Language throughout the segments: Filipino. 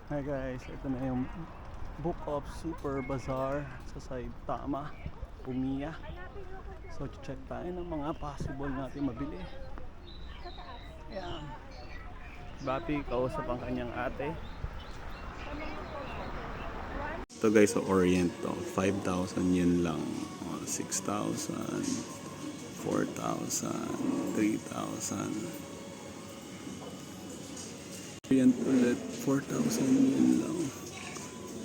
Hi guys, ito na yung Book of Super Bazaar sa Saitama, Umiya. So check tayo ng mga possible natin mabili. Ayan. Bapi, kausap ang kanyang ate. Ito guys sa Orient to, 5,000 yen lang. 6,000, 4,000, 3,000. Orient ulit, 4,000 yen lang.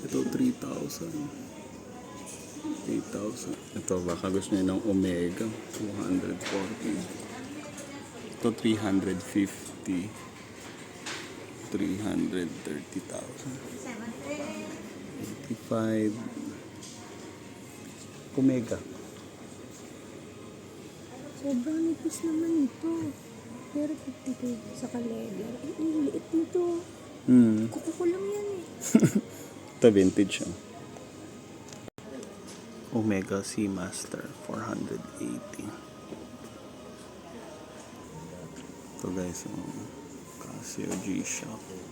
Ito 3,000, 8,000. Ito baka gusto niya ng Omega, 240. Ito 350, 330,000. 85. Omega. Sobrang nipis naman ito. Pero 52 sa leather. Ay, ang liit nito. Kuko ko lang yan eh. Ito vintage siya. Omega Seamaster 480. Ito guys, Casio G-Shock.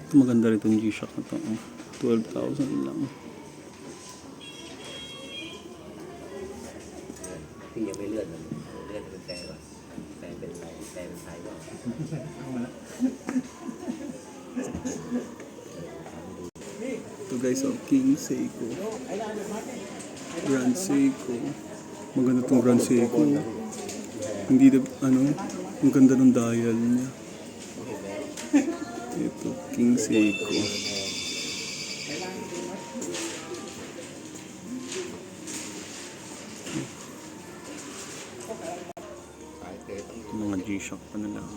Ito maganda rin itong G-Shock na ito. 12,000 lang. Ito guys, King Seiko. Grand Seiko. Maganda itong Grand Seiko. Hindi na, ang ganda ng dial niya. Ito, King Seiko. Mga G-Shock pa na lang.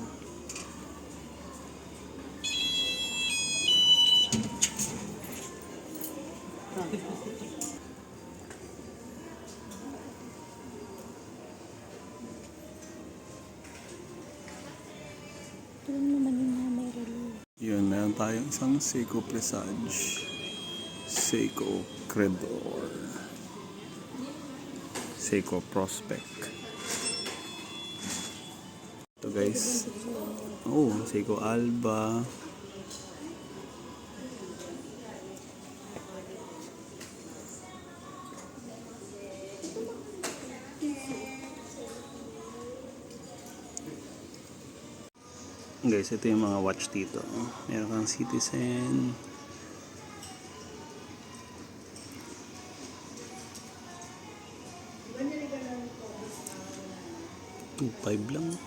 Ito lang naman yung mga may relo. Yun, meron tayong isang Seiko Presage. Seiko Credor. Seiko Prospect. Ito guys. Oh, Seiko Alba. Guys, ito yung mga watch dito. Meron kang Citizen. $2,500 lang.